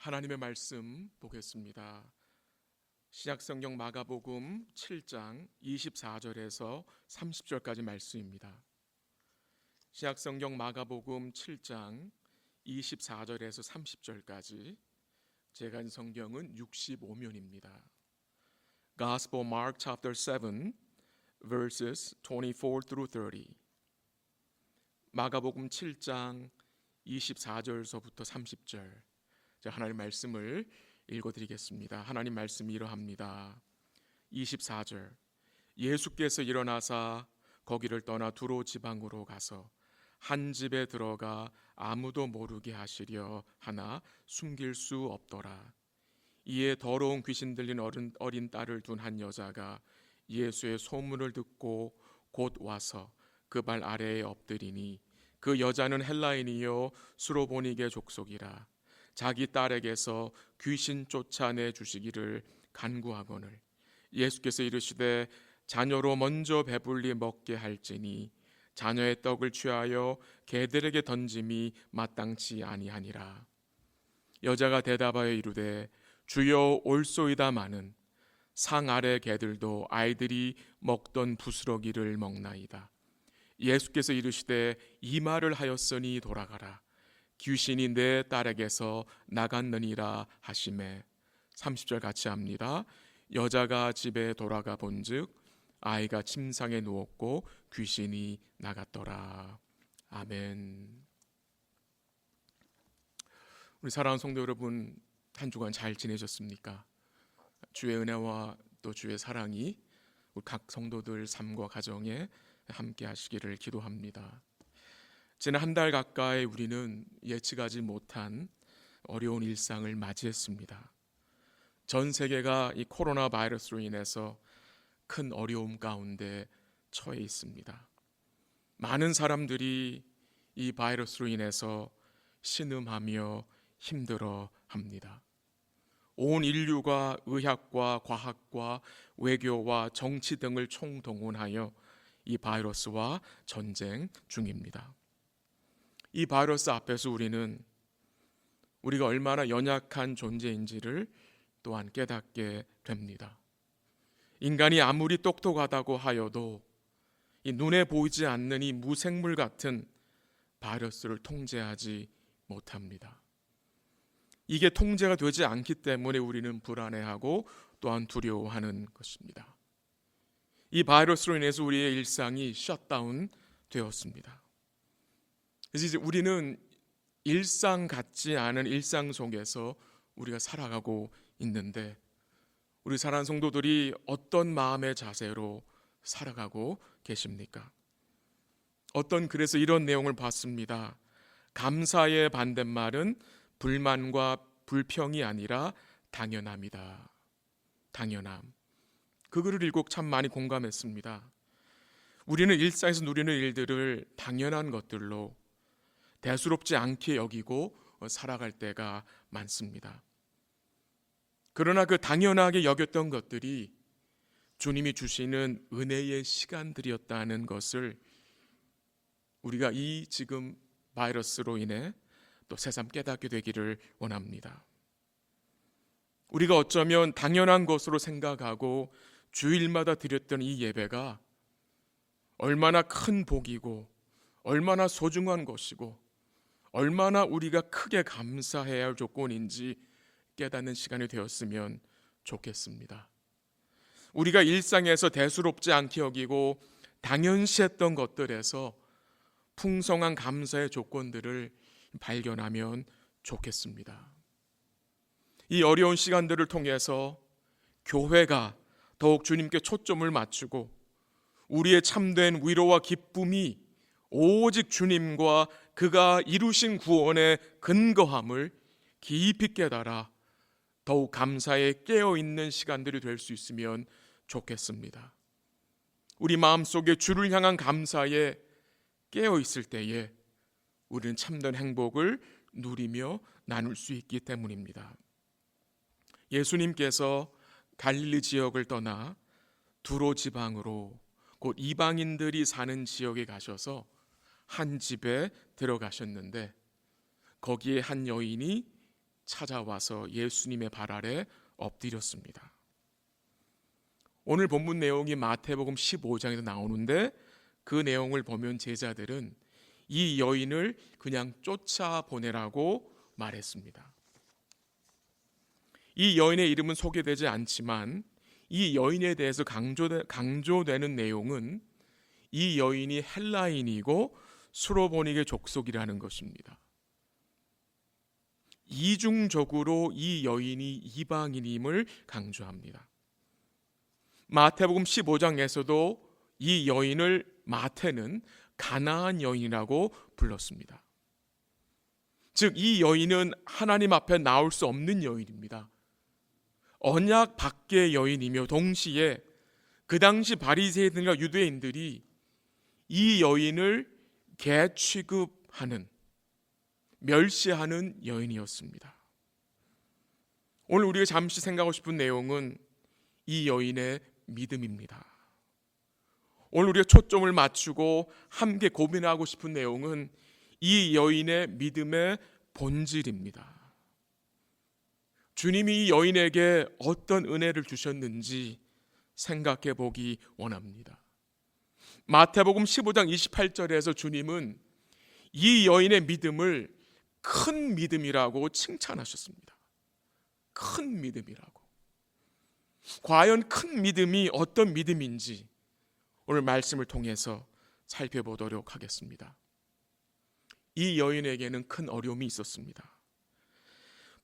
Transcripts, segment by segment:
하나님의 말씀 보겠습니다. 신약성경 마가복음 7장 24절에서 30절까지 말씀입니다. 신약성경 마가복음 7장 24절에서 30절까지 제가 한 성경은 65면입니다. Gospel Mark chapter 7 verses 24 through 30. 마가복음 7장 24절서부터 30절. 하나님 말씀을 읽어드리겠습니다. 하나님 말씀이 이러합니다. 24절. 예수께서 일어나사 거기를 떠나 두로 지방으로 가서 한 집에 들어가 아무도 모르게 하시려 하나 숨길 수 없더라. 이에 더러운 귀신 들린 어린 딸을 둔 한 여자가 예수의 소문을 듣고 곧 와서 그 발 아래에 엎드리니 그 여자는 헬라인이요 수로보니게 족속이라. 자기 딸에게서 귀신 쫓아내 주시기를 간구하거늘 예수께서 이르시되 자녀로 먼저 배불리 먹게 할지니 자녀의 떡을 취하여 개들에게 던짐이 마땅치 아니하니라. 여자가 대답하여 이르되 주여 올소이다마는 상 아래 개들도 아이들이 먹던 부스러기를 먹나이다. 예수께서 이르시되 이 말을 하였으니 돌아가라. 귀신이 내 딸에게서 나갔느니라 하시매. 30절 같이 합니다. 여자가 집에 돌아가 본즉 아이가 침상에 누웠고 귀신이 나갔더라. 아멘. 우리 사랑하는 성도 여러분, 한 주간 잘 지내셨습니까? 주의 은혜와 또 주의 사랑이 우리 각 성도들 삶과 가정에 함께 하시기를 기도합니다. 지난 한 달 가까이 우리는 예측하지 못한 어려운 일상을 맞이했습니다. 전 세계가 이 코로나 바이러스로 인해서 큰 어려움 가운데 처해 있습니다. 많은 사람들이 이 바이러스로 인해서 신음하며 힘들어합니다. 온 인류가 의학과 과학과 외교와 정치 등을 총동원하여 이 바이러스와 전쟁 중입니다. 이 바이러스 앞에서 우리가 얼마나 연약한 존재인지를 또한 깨닫게 됩니다. 인간이 아무리 똑똑하다고 하여도 이 눈에 보이지 않는 이 무생물 같은 바이러스를 통제하지 못합니다. 이게 통제가 되지 않기 때문에 우리는 불안해하고 또한 두려워하는 것입니다. 이 바이러스로 인해서 우리의 일상이 셧다운 되었습니다. 그래서 이제 우리는 일상 같지 않은 일상 속에서 우리가 살아가고 있는데 우리 사랑하는 성도들이 어떤 마음의 자세로 살아가고 계십니까? 어떤 글에서 이런 내용을 봤습니다. 감사의 반대말은 불만과 불평이 아니라 당연함이다. 당연함. 그 글을 읽고 참 많이 공감했습니다. 우리는 일상에서 누리는 일들을 당연한 것들로 대수롭지 않게 여기고 살아갈 때가 많습니다. 그러나 그 당연하게 여겼던 것들이 주님이 주시는 은혜의 시간들이었다는 것을 우리가 이 지금 바이러스로 인해 또 새삼 깨닫게 되기를 원합니다. 우리가 어쩌면 당연한 것으로 생각하고 주일마다 드렸던 이 예배가 얼마나 큰 복이고 얼마나 소중한 것이고 얼마나 우리가 크게 감사해야 할 조건인지 깨닫는 시간이 되었으면 좋겠습니다. 우리가 일상에서 대수롭지 않게 여기고 당연시했던 것들에서 풍성한 감사의 조건들을 발견하면 좋겠습니다. 이 어려운 시간들을 통해서 교회가 더욱 주님께 초점을 맞추고 우리의 참된 위로와 기쁨이 오직 주님과 그가 이루신 구원의 근거함을 깊이 깨달아 더욱 감사에 깨어있는 시간들이 될 수 있으면 좋겠습니다. 우리 마음속에 주를 향한 감사에 깨어있을 때에 우리는 참된 행복을 누리며 나눌 수 있기 때문입니다. 예수님께서 갈릴리 지역을 떠나 두로 지방으로 곧 이방인들이 사는 지역에 가셔서 한 집에 들어가셨는데 거기에 한 여인이 찾아와서 예수님의 발 아래 엎드렸습니다. 오늘 본문 내용이 마태복음 15장에서 나오는데 그 내용을 보면 제자들은 이 여인을 그냥 쫓아보내라고 말했습니다. 이 여인의 이름은 소개되지 않지만 이 여인에 대해서 강조되는 내용은 이 여인이 헬라인이고 수로보닉의 족속이라는 것입니다. 이중적으로 이 여인이 이방인임을 강조합니다. 마태복음 15장에서도 이 여인을 마태는 가나안 여인이라고 불렀습니다. 즉 이 여인은 하나님 앞에 나올 수 없는 여인입니다. 언약 밖의 여인이며 동시에 그 당시 바리새인들과 유대인들이 이 여인을 개 취급하는, 멸시하는 여인이었습니다. 오늘 우리가 잠시 생각하고 싶은 내용은 이 여인의 믿음입니다. 오늘 우리가 초점을 맞추고 함께 고민하고 싶은 내용은 이 여인의 믿음의 본질입니다. 주님이 이 여인에게 어떤 은혜를 주셨는지 생각해 보기 원합니다. 마태복음 15장 28절에서 주님은 이 여인의 믿음을 큰 믿음이라고 칭찬하셨습니다. 큰 믿음이라고. 과연 큰 믿음이 어떤 믿음인지 오늘 말씀을 통해서 살펴보도록 하겠습니다. 이 여인에게는 큰 어려움이 있었습니다.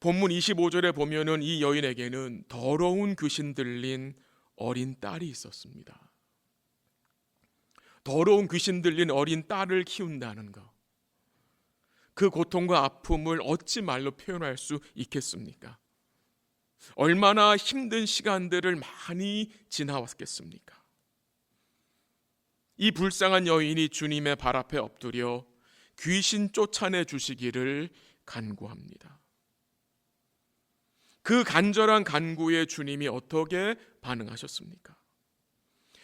본문 25절에 보면은 이 여인에게는 더러운 귀신 들린 어린 딸이 있었습니다. 더러운 귀신 들린 어린 딸을 키운다는 것, 그 고통과 아픔을 어찌 말로 표현할 수 있겠습니까? 얼마나 힘든 시간들을 많이 지나왔겠습니까? 이 불쌍한 여인이 주님의 발 앞에 엎드려 귀신 쫓아내 주시기를 간구합니다. 그 간절한 간구에 주님이 어떻게 반응하셨습니까?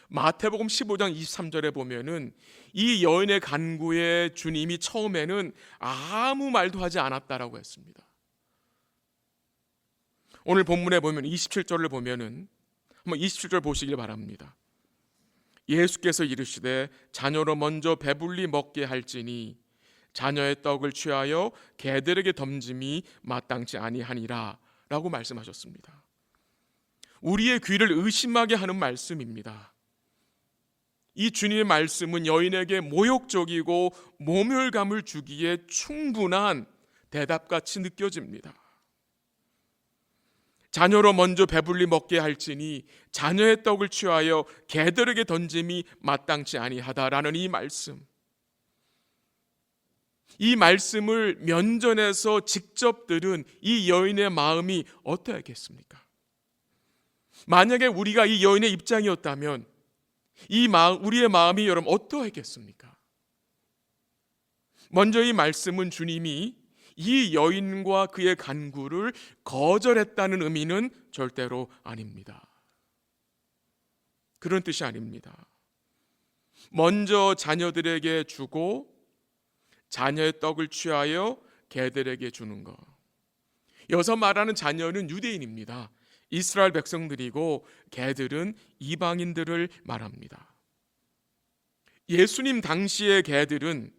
마태복음 15장 23절에 보면은 이 여인의 간구에 주님이 처음에는 아무 말도 하지 않았다라고 했습니다. 오늘 본문에 보면 27절을 보면은 한번 27절 보시길 바랍니다. 예수께서 이르시되 자녀로 먼저 배불리 먹게 할지니 자녀의 떡을 취하여 개들에게 던짐이 마땅치 아니하니라 라고 말씀하셨습니다. 우리의 귀를 의심하게 하는 말씀입니다. 이 주님의 말씀은 여인에게 모욕적이고 모멸감을 주기에 충분한 대답같이 느껴집니다. 자녀로 먼저 배불리 먹게 할지니 자녀의 떡을 취하여 개들에게 던짐이 마땅치 아니하다라는 이 말씀. 이 말씀을 면전에서 직접 들은 이 여인의 마음이 어떠했겠습니까? 만약에 우리가 이 여인의 입장이었다면 우리의 마음이 여러분 어떠했겠습니까? 먼저 이 말씀은 주님이 이 여인과 그의 간구를 거절했다는 의미는 절대로 아닙니다. 그런 뜻이 아닙니다. 먼저 자녀들에게 주고 자녀의 떡을 취하여 개들에게 주는 것. 여기서 말하는 자녀는 유대인입니다. 이스라엘 백성들이고 개들은 이방인들을 말합니다. 예수님 당시의 개들은,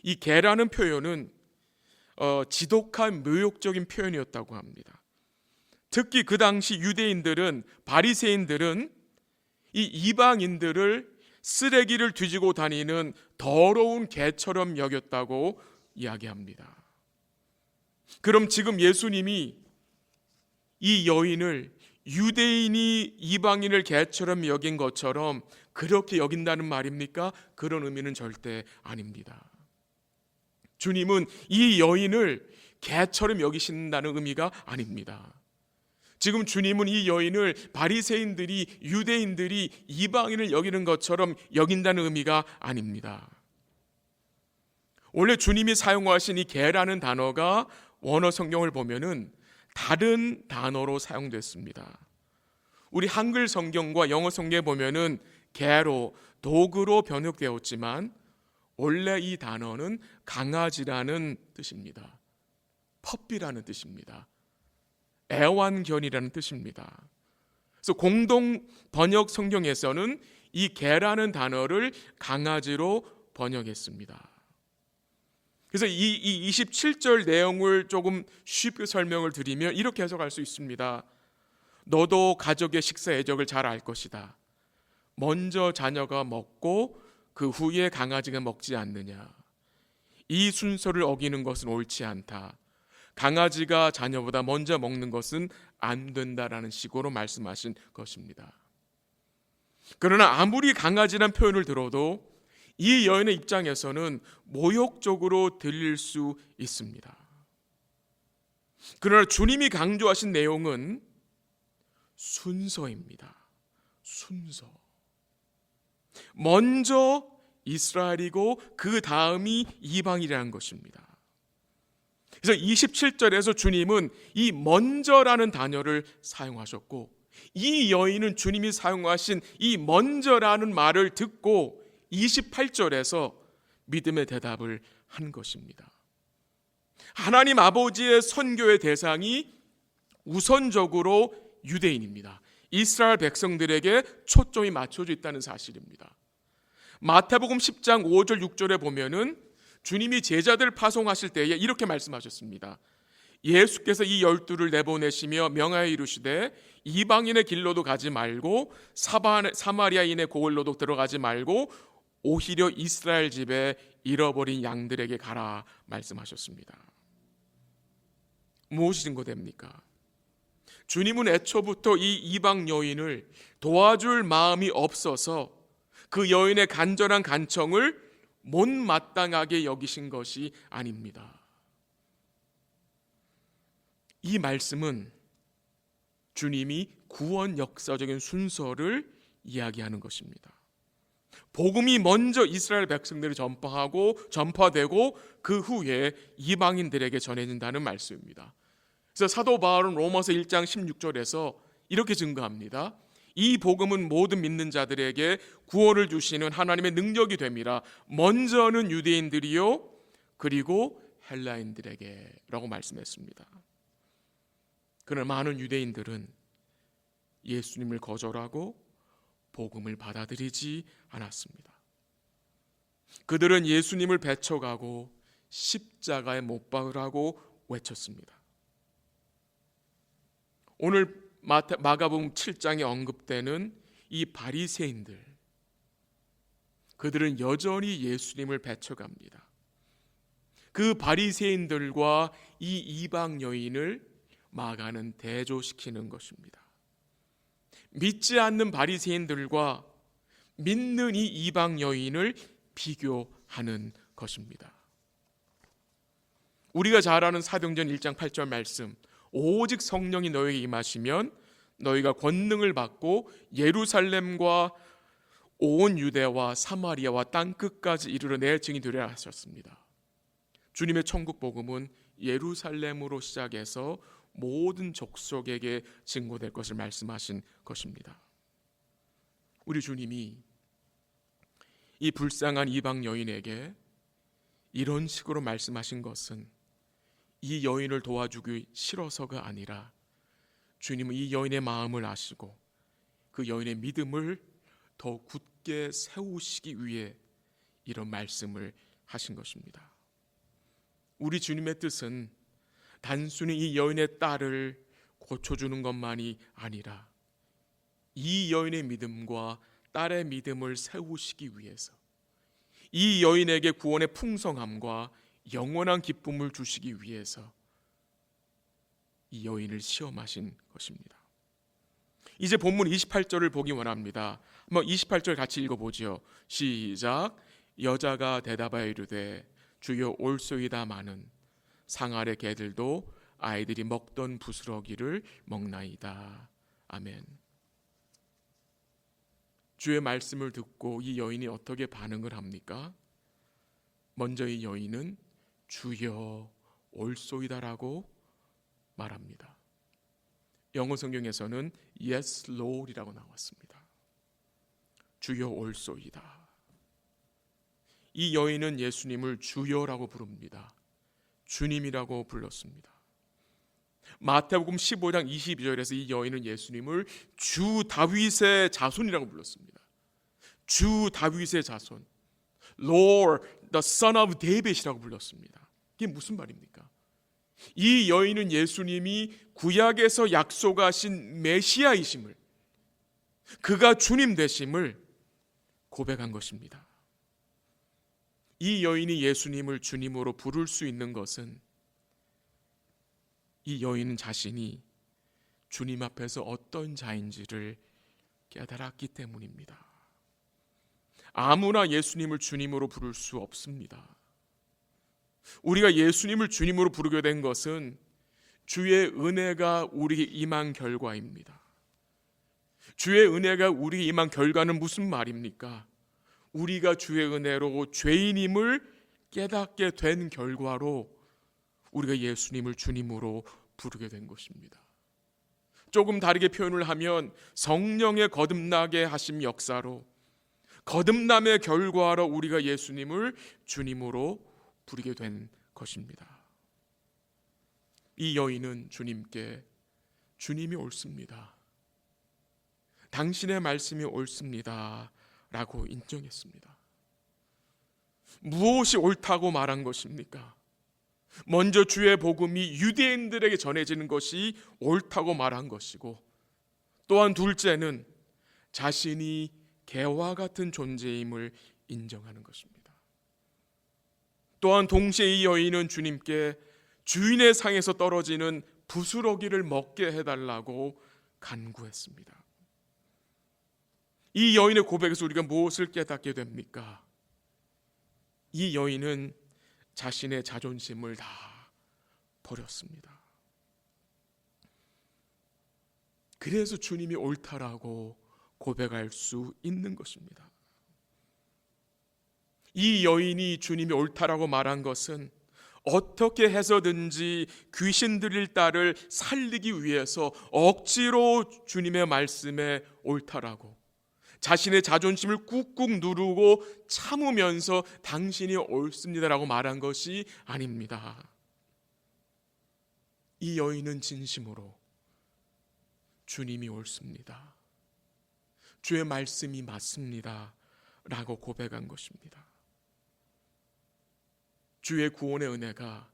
이 개라는 표현은 지독한 묘욕적인 표현이었다고 합니다. 특히 그 당시 유대인들은, 바리새인들은 이 이방인들을 쓰레기를 뒤지고 다니는 더러운 개처럼 여겼다고 이야기합니다. 그럼 지금 예수님이 이 여인을 유대인이 이방인을 개처럼 여긴 것처럼 그렇게 여긴다는 말입니까? 그런 의미는 절대 아닙니다. 주님은 이 여인을 개처럼 여기신다는 의미가 아닙니다. 지금 주님은 이 여인을 바리새인들이, 유대인들이 이방인을 여기는 것처럼 여긴다는 의미가 아닙니다. 원래 주님이 사용하신 이 개라는 단어가 원어 성경을 보면은 다른 단어로 사용됐습니다. 우리 한글 성경과 영어 성경에 보면은 개로, 도구로 번역되었지만 원래 이 단어는 강아지라는 뜻입니다. 퍼피라는 뜻입니다. 애완견이라는 뜻입니다. 그래서 공동 번역 성경에서는 이 개라는 단어를 강아지로 번역했습니다. 그래서 이 27절 내용을 조금 쉽게 설명을 드리면 이렇게 해석할 수 있습니다. 너도 가족의 식사 예적을 잘 알 것이다. 먼저 자녀가 먹고 그 후에 강아지가 먹지 않느냐. 이 순서를 어기는 것은 옳지 않다. 강아지가 자녀보다 먼저 먹는 것은 안 된다라는 식으로 말씀하신 것입니다. 그러나 아무리 강아지란 표현을 들어도 이 여인의 입장에서는 모욕적으로 들릴 수 있습니다. 그러나 주님이 강조하신 내용은 순서입니다. 순서. 먼저 이스라엘이고 그 다음이 이방이라는 것입니다. 그래서 27절에서 주님은 이 먼저라는 단어를 사용하셨고, 이 여인은 주님이 사용하신 이 먼저라는 말을 듣고 28절에서 믿음의 대답을 한 것입니다. 하나님 아버지의 선교의 대상이 우선적으로 유대인입니다. 이스라엘 백성들에게 초점이 맞춰져 있다는 사실입니다. 마태복음 10장 5절 6절에 보면은 주님이 제자들을 파송하실 때에 이렇게 말씀하셨습니다. 예수께서 이 12를 내보내시며 명하여 이르시되 이방인의 길로도 가지 말고 사마리아인의 고을로도 들어가지 말고 오히려 이스라엘 집에 잃어버린 양들에게 가라 말씀하셨습니다. 무엇이 증거됩니까? 주님은 애초부터 이 이방 여인을 도와줄 마음이 없어서 그 여인의 간절한 간청을 못마땅하게 여기신 것이 아닙니다. 이 말씀은 주님이 구원 역사적인 순서를 이야기하는 것입니다. 복음이 먼저 이스라엘 백성들이 전파되고 그 후에 이방인들에게 전해진다는 말씀입니다. 그래서 사도 바울은 로마서 1장 16절에서 이렇게 증거합니다. 이 복음은 모든 믿는 자들에게 구원을 주시는 하나님의 능력이 됨이라. 먼저는 유대인들이요 그리고 헬라인들에게 라고 말씀했습니다. 그러나 많은 유대인들은 예수님을 거절하고 복음을 받아들이지 않았습니다. 그들은 예수님을 배척하고 십자가에 못 박으라고 외쳤습니다. 오늘 마가복음 7장에 언급되는 이 바리새인들, 그들은 여전히 예수님을 배척합니다. 그 바리새인들과 이 이방 여인을 마가는 대조시키는 것입니다. 믿지 않는 바리새인들과 믿는 이 이방 여인을 비교하는 것입니다. 우리가 잘 아는 사도행전 1장 8절 말씀, 오직 성령이 너에게 임하시면 너희가 권능을 받고 예루살렘과 온 유대와 사마리아와 땅 끝까지 이르러 내 증인이 되리라 하셨습니다. 주님의 천국 복음은 예루살렘으로 시작해서 모든 족속에게 증거될 것을 말씀하신 것입니다. 우리 주님이 이 불쌍한 이방 여인에게 이런 식으로 말씀하신 것은 이 여인을 도와주기 싫어서가 아니라 주님은 이 여인의 마음을 아시고 그 여인의 믿음을 더 굳게 세우시기 위해 이런 말씀을 하신 것입니다. 우리 주님의 뜻은 단순히 이 여인의 딸을 고쳐주는 것만이 아니라 이 여인의 믿음과 딸의 믿음을 세우시기 위해서 이 여인에게 구원의 풍성함과 영원한 기쁨을 주시기 위해서 이 여인을 시험하신 것입니다. 이제 본문 28절을 보기 원합니다. 한번 28절 같이 읽어보죠. 시작. 여자가 대답하여 이르되 주여 올소이다마는 상 아래 개들도 아이들이 먹던 부스러기를 먹나이다. 아멘. 주의 말씀을 듣고 이 여인이 어떻게 반응을 합니까? 먼저 이 여인은 주여 올소이다라고 말합니다. 영어 성경에서는 Yes Lord이라고 나왔습니다. 주여 올소이다. 이 여인은 예수님을 주여라고 부릅니다. 주님이라고 불렀습니다. 마태복음 15장 22절에서 이 여인은 예수님을 주 다윗의 자손이라고 불렀습니다. 주 다윗의 자손, Lord, the son of David이라고 불렀습니다. 이게 무슨 말입니까? 이 여인은 예수님이 구약에서 약속하신 메시아이심을, 그가 주님 되심을 고백한 것입니다. 이 여인이 예수님을 주님으로 부를 수 있는 것은 이 여인 자신이 주님 앞에서 어떤 자인지를 깨달았기 때문입니다. 아무나 예수님을 주님으로 부를 수 없습니다. 우리가 예수님을 주님으로 부르게 된 것은 주의 은혜가 우리에게 임한 결과입니다. 주의 은혜가 우리에게 임한 결과는 무슨 말입니까? 우리가 주의 은혜로 죄인임을 깨닫게 된 결과로 우리가 예수님을 주님으로 부르게 된 것입니다. 조금 다르게 표현을 하면 성령의 거듭나게 하심 역사로, 거듭남의 결과로 우리가 예수님을 주님으로 부르게 된 것입니다. 이 여인은 주님께 주님이 옳습니다, 당신의 말씀이 옳습니다 라고 인정했습니다. 무엇이 옳다고 말한 것입니까? 먼저 주의 복음이 유대인들에게 전해지는 것이 옳다고 말한 것이고, 또한 둘째는 자신이 개와 같은 존재임을 인정하는 것입니다. 또한 동시에 이 여인은 주님께 주인의 상에서 떨어지는 부스러기를 먹게 해달라고 간구했습니다. 이 여인의 고백에서 우리가 무엇을 깨닫게 됩니까? 이 여인은 자신의 자존심을 다 버렸습니다. 그래서 주님이 옳다라고 고백할 수 있는 것입니다. 이 여인이 주님이 옳다라고 말한 것은 어떻게 해서든지 귀신 들릴 딸을 살리기 위해서 억지로 주님의 말씀에 옳다라고, 자신의 자존심을 꾹꾹 누르고 참으면서 당신이 옳습니다라고 말한 것이 아닙니다. 이 여인은 진심으로 주님이 옳습니다, 주의 말씀이 맞습니다 라고 고백한 것입니다. 주의 구원의 은혜가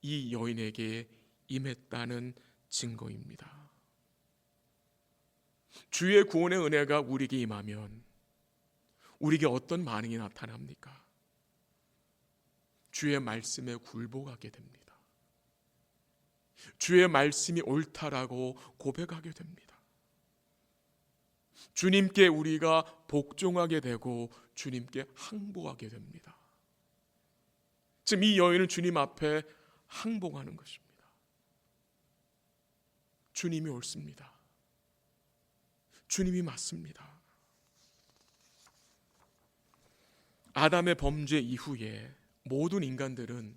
이 여인에게 임했다는 증거입니다. 주의 구원의 은혜가 우리에게 임하면 우리에게 어떤 반응이 나타납니까? 주의 말씀에 굴복하게 됩니다. 주의 말씀이 옳다라고 고백하게 됩니다. 주님께 우리가 복종하게 되고 주님께 항복하게 됩니다. 지금 이 여인은 주님 앞에 항복하는 것입니다. 주님이 옳습니다, 주님이 맞습니다. 아담의 범죄 이후에 모든 인간들은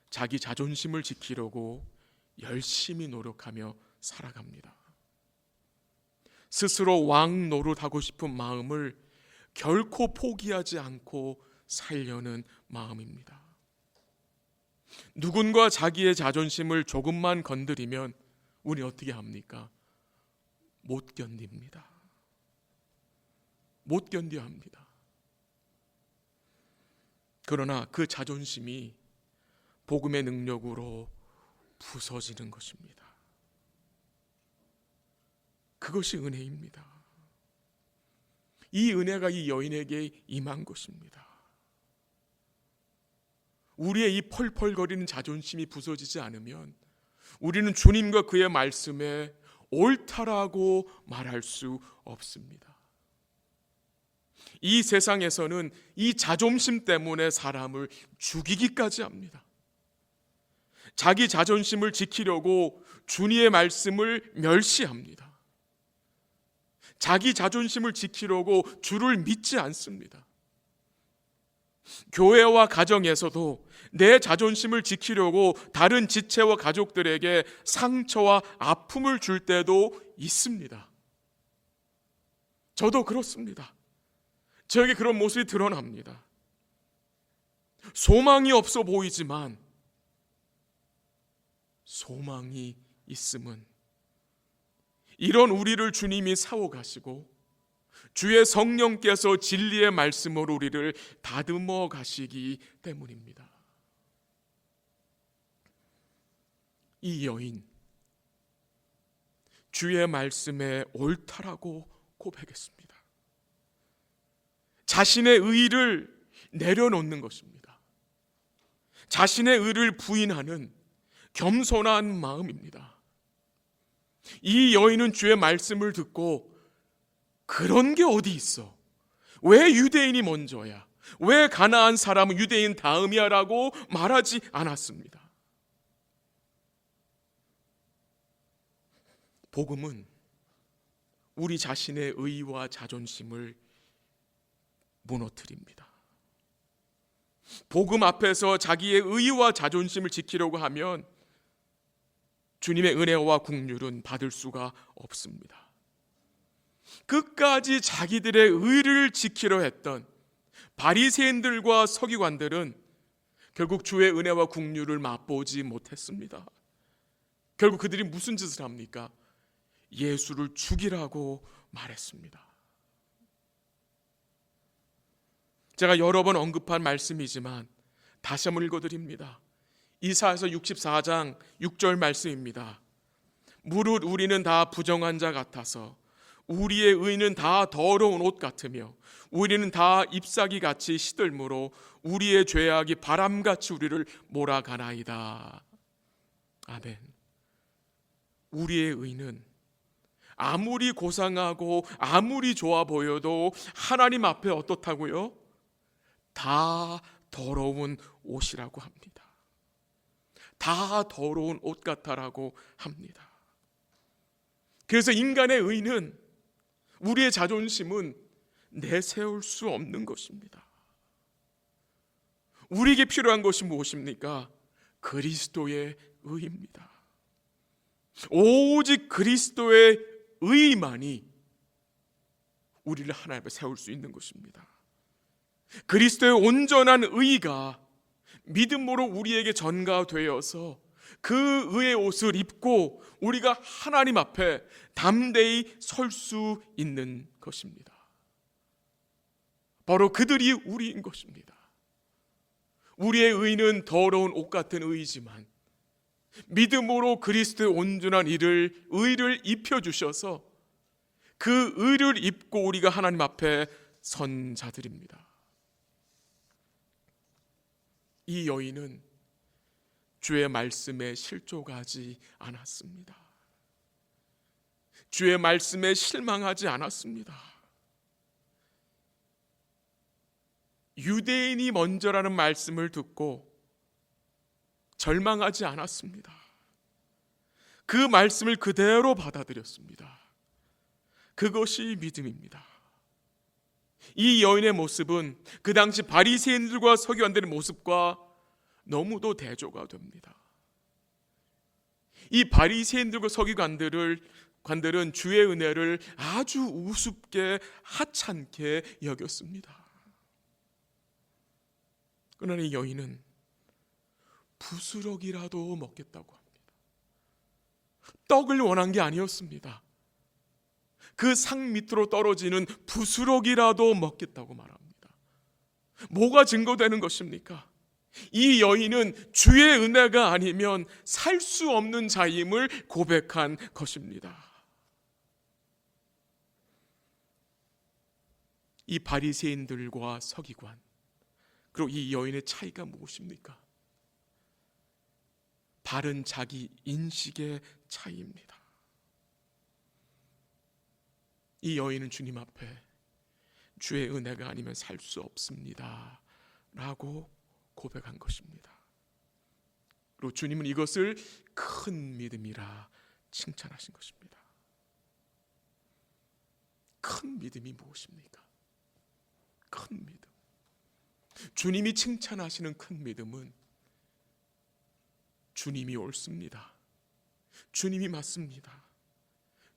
자기 자존심을 지키려고 열심히 노력하며 살아갑니다. 스스로 왕 노릇하고 싶은 마음을 결코 포기하지 않고 살려는 마음입니다. 누군가 자기의 자존심을 조금만 건드리면 우리 어떻게 합니까? 못 견딥니다. 못 견뎌야 합니다. 그러나 그 자존심이 복음의 능력으로 부서지는 것입니다. 그것이 은혜입니다. 이 은혜가 이 여인에게 임한 것입니다. 우리의 이 펄펄거리는 자존심이 부서지지 않으면 우리는 주님과 그의 말씀에 옳다라고 말할 수 없습니다. 이 세상에서는 이 자존심 때문에 사람을 죽이기까지 합니다. 자기 자존심을 지키려고 주님의 말씀을 멸시합니다. 자기 자존심을 지키려고 주를 믿지 않습니다. 교회와 가정에서도 내 자존심을 지키려고 다른 지체와 가족들에게 상처와 아픔을 줄 때도 있습니다. 저도 그렇습니다. 저에게 그런 모습이 드러납니다. 소망이 없어 보이지만 소망이 있음은 이런 우리를 주님이 사오가시고 주의 성령께서 진리의 말씀으로 우리를 다듬어 가시기 때문입니다. 이 여인, 주의 말씀에 옳다라고 고백했습니다. 자신의 의를 내려놓는 것입니다. 자신의 의를 부인하는 겸손한 마음입니다. 이 여인은 주의 말씀을 듣고 그런 게 어디 있어? 왜 유대인이 먼저야? 왜 가나안 사람은 유대인 다음이야? 라고 말하지 않았습니다. 복음은 우리 자신의 의와 자존심을 무너뜨립니다. 복음 앞에서 자기의 의와 자존심을 지키려고 하면 주님의 은혜와 긍휼은 받을 수가 없습니다. 끝까지 자기들의 의를 지키려 했던 바리새인들과 서기관들은 결국 주의 은혜와 긍휼을 맛보지 못했습니다. 결국 그들이 무슨 짓을 합니까? 예수를 죽이라고 말했습니다. 제가 여러 번 언급한 말씀이지만 다시 한번 읽어드립니다. 이사야서 64장 6절 말씀입니다. 무릇 우리는 다 부정한 자 같아서 우리의 의는 다 더러운 옷 같으며 우리는 다 잎사귀 같이 시들므로 우리의 죄악이 바람같이 우리를 몰아가나이다. 아멘. 우리의 의는 아무리 고상하고 아무리 좋아 보여도 하나님 앞에 어떻다고요? 다 더러운 옷이라고 합니다. 다 더러운 옷 같다라고 합니다. 그래서 인간의 의는, 우리의 자존심은 내세울 수 없는 것입니다. 우리에게 필요한 것이 무엇입니까? 그리스도의 의입니다. 오직 그리스도의 의만이 우리를 하나님 앞에 세울 수 있는 것입니다. 그리스도의 온전한 의가 믿음으로 우리에게 전가되어서 그 의의 옷을 입고 우리가 하나님 앞에 담대히 설 수 있는 것입니다. 바로 그들이 우리인 것입니다. 우리의 의는 더러운 옷 같은 의이지만 믿음으로 그리스도의 온전한 의를 입혀주셔서 그 의를 입고 우리가 하나님 앞에 선 자들입니다. 이 여인은 주의 말씀에 실족하지 않았습니다. 주의 말씀에 실망하지 않았습니다. 유대인이 먼저라는 말씀을 듣고 절망하지 않았습니다. 그 말씀을 그대로 받아들였습니다. 그것이 믿음입니다. 이 여인의 모습은 그 당시 바리새인들과 서기관들의 모습과 너무도 대조가 됩니다. 이 바리새인들과 서기관들은 주의 은혜를 아주 우습게 하찮게 여겼습니다. 그러나 이 여인은 부스럭이라도 먹겠다고 합니다. 떡을 원한 게 아니었습니다. 그 상 밑으로 떨어지는 부스럭이라도 먹겠다고 말합니다. 뭐가 증거되는 것입니까? 이 여인은 주의 은혜가 아니면 살 수 없는 자임을 고백한 것입니다. 이 바리새인들과 서기관, 그리고 이 여인의 차이가 무엇입니까? 바른 자기 인식의 차이입니다. 이 여인은 주님 앞에 주의 은혜가 아니면 살 수 없습니다 라고 고백한 것입니다. 그리고 주님은 이것을 큰 믿음이라 칭찬하신 것입니다. 큰 믿음이 무엇입니까? 큰 믿음. 주님이 칭찬하시는 큰 믿음은 주님이 옳습니다. 주님이 맞습니다.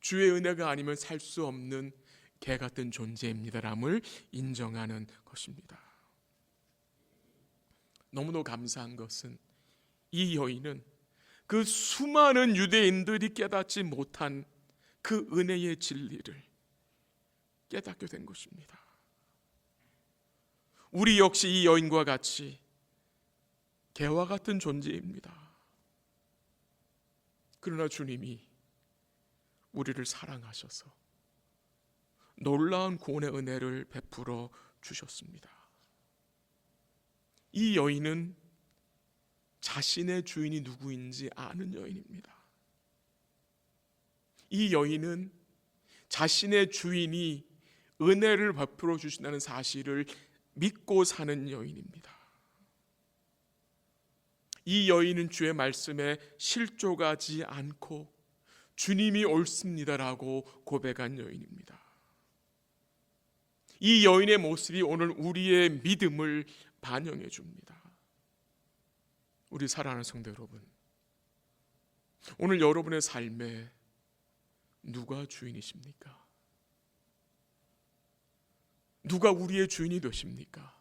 주의 은혜가 아니면 살 수 없는 개 같은 존재입니다람을 인정하는 것입니다. 너무도 감사한 것은 이 여인은 그 수많은 유대인들이 깨닫지 못한 그 은혜의 진리를 깨닫게 된 것입니다. 우리 역시 이 여인과 같이 개와 같은 존재입니다. 그러나 주님이 우리를 사랑하셔서 놀라운 구원의 은혜를 베풀어 주셨습니다. 이 여인은 자신의 주인이 누구인지 아는 여인입니다. 이 여인은 자신의 주인이 은혜를 베풀어 주신다는 사실을 믿고 사는 여인입니다. 이 여인은 주의 말씀에 실족하지 않고 주님이 옳습니다라고 고백한 여인입니다. 이 여인의 모습이 오늘 우리의 믿음을 반영해 줍니다. 우리 사랑하는 성도 여러분, 오늘 여러분의 삶에 누가 주인이십니까? 누가 우리의 주인이 되십니까?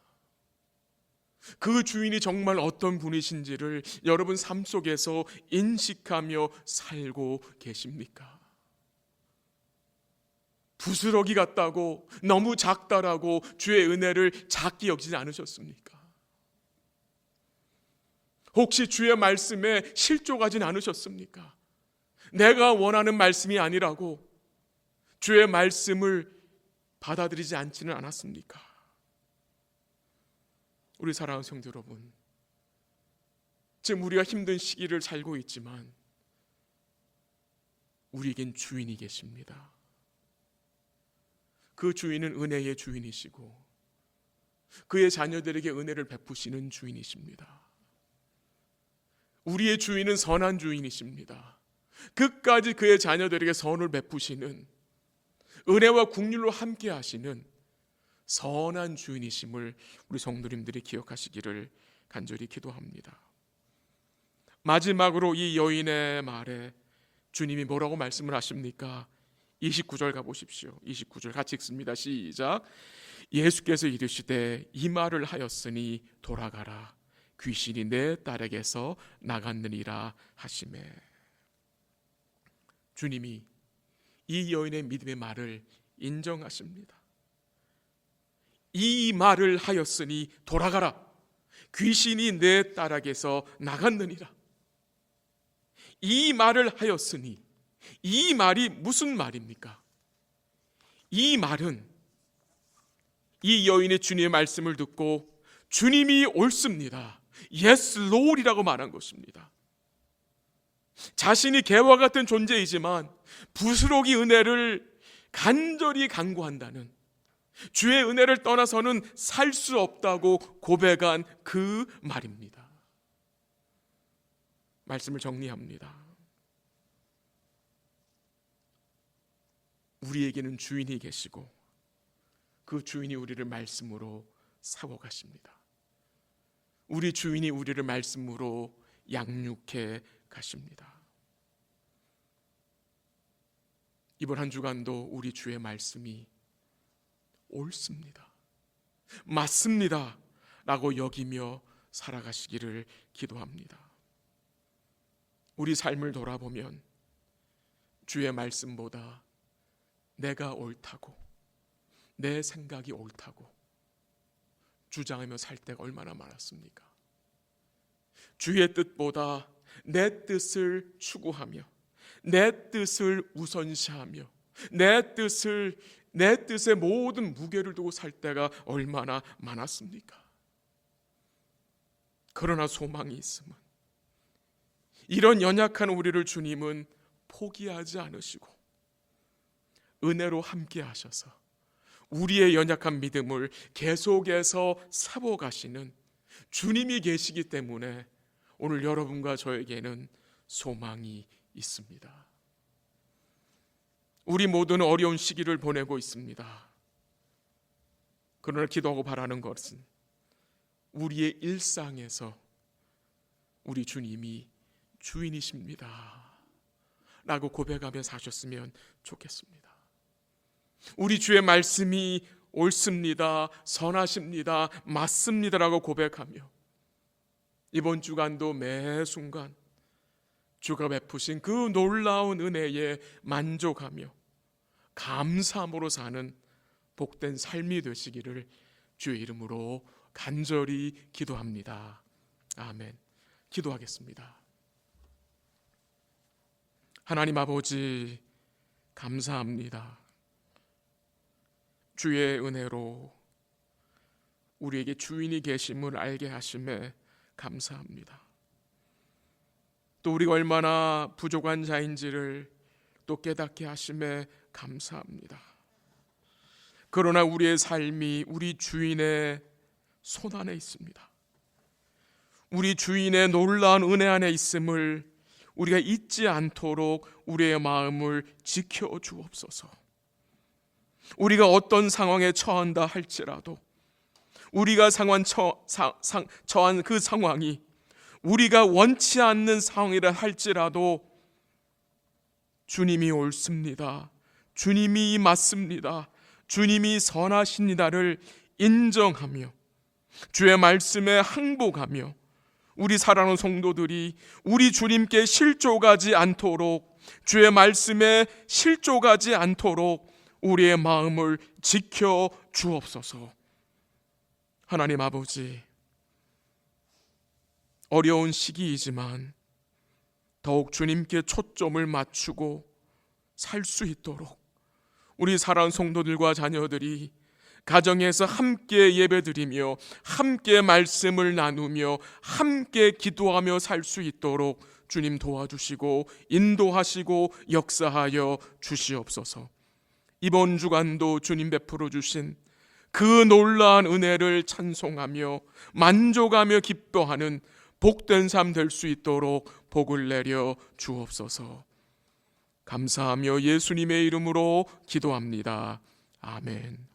그 주인이 정말 어떤 분이신지를 여러분 삶 속에서 인식하며 살고 계십니까? 부스러기 같다고, 너무 작다라고 주의 은혜를 작게 여기지 않으셨습니까? 혹시 주의 말씀에 실족하진 않으셨습니까? 내가 원하는 말씀이 아니라고 주의 말씀을 받아들이지 않지는 않았습니까? 우리 사랑하는 성도 여러분, 지금 우리가 힘든 시기를 살고 있지만 우리에겐 주인이 계십니다. 그 주인은 은혜의 주인이시고 그의 자녀들에게 은혜를 베푸시는 주인이십니다. 우리의 주인은 선한 주인이십니다. 끝까지 그의 자녀들에게 선을 베푸시는, 은혜와 긍휼로 함께 하시는 선한 주인이심을 우리 성도님들이 기억하시기를 간절히 기도합니다. 마지막으로 이 여인의 말에 주님이 뭐라고 말씀을 하십니까? 29절 가보십시오. 29절 같이 읽습니다. 시작. 예수께서 이르시되 이 말을 하였으니 돌아가라, 귀신이 내 딸에게서 나갔느니라 하시매. 주님이 이 여인의 믿음의 말을 인정하십니다. 이 말을 하였으니 돌아가라, 귀신이 내 딸에게서 나갔느니라. 이 말을 하였으니, 이 말이 무슨 말입니까? 이 말은 이 여인의 주님의 말씀을 듣고 주님이 옳습니다, Yes Lord이라고 말한 것입니다. 자신이 개와 같은 존재이지만 부스러기 은혜를 간절히 간구한다는, 주의 은혜를 떠나서는 살 수 없다고 고백한 그 말입니다. 말씀을 정리합니다. 우리에게는 주인이 계시고 그 주인이 우리를 말씀으로 세워가십니다. 우리 주인이 우리를 말씀으로 양육해 가십니다. 이번 한 주간도 우리 주의 말씀이 옳습니다, 맞습니다 라고 여기며 살아가시기를 기도합니다. 우리 삶을 돌아보면 주의 말씀보다 내가 옳다고, 내 생각이 옳다고 주장하며 살 때가 얼마나 많았습니까? 주의 뜻보다 내 뜻을 추구하며 내 뜻을 우선시하며 내 뜻에 모든 무게를 두고 살 때가 얼마나 많았습니까? 그러나 소망이 있음은 이런 연약한 우리를 주님은 포기하지 않으시고 은혜로 함께 하셔서 우리의 연약한 믿음을 계속해서 세워가시는 주님이 계시기 때문에 오늘 여러분과 저에게는 소망이 있습니다. 우리 모두는 어려운 시기를 보내고 있습니다. 그러나 기도하고 바라는 것은 우리의 일상에서 우리 주님이 주인이십니다 라고 고백하며 사셨으면 좋겠습니다. 우리 주의 말씀이 옳습니다, 선하십니다, 맞습니다 라고 고백하며 이번 주간도 매 순간 주가 베푸신 그 놀라운 은혜에 만족하며 감사함으로 사는 복된 삶이 되시기를 주의 이름으로 간절히 기도합니다. 아멘. 기도하겠습니다. 하나님 아버지, 감사합니다. 주의 은혜로 우리에게 주인이 계심을 알게 하심에 감사합니다. 또 우리가 얼마나 부족한 자인지를 또 깨닫게 하심에 감사합니다. 그러나 우리의 삶이 우리 주인의 손 안에 있습니다. 우리 주인의 놀라운 은혜 안에 있음을 우리가 잊지 않도록 우리의 마음을 지켜 주옵소서. 우리가 어떤 상황에 처한다 할지라도 우리가 처한 그 상황이 우리가 원치 않는 상황이라 할지라도 주님이 옳습니다. 주님이 맞습니다. 주님이 선하십니다를 인정하며 주의 말씀에 항복하며 우리 사랑하는 성도들이 우리 주님께 실족하지 않도록, 주의 말씀에 실족하지 않도록 우리의 마음을 지켜 주옵소서. 하나님 아버지, 어려운 시기이지만 더욱 주님께 초점을 맞추고 살 수 있도록 우리 사랑하는 성도들과 자녀들이 가정에서 함께 예배드리며 함께 말씀을 나누며 함께 기도하며 살 수 있도록 주님 도와주시고 인도하시고 역사하여 주시옵소서. 이번 주간도 주님 베풀어 주신 그 놀라운 은혜를 찬송하며 만족하며 기뻐하는 복된 삶 될 수 있도록 복을 내려 주옵소서. 감사하며 예수님의 이름으로 기도합니다. 아멘.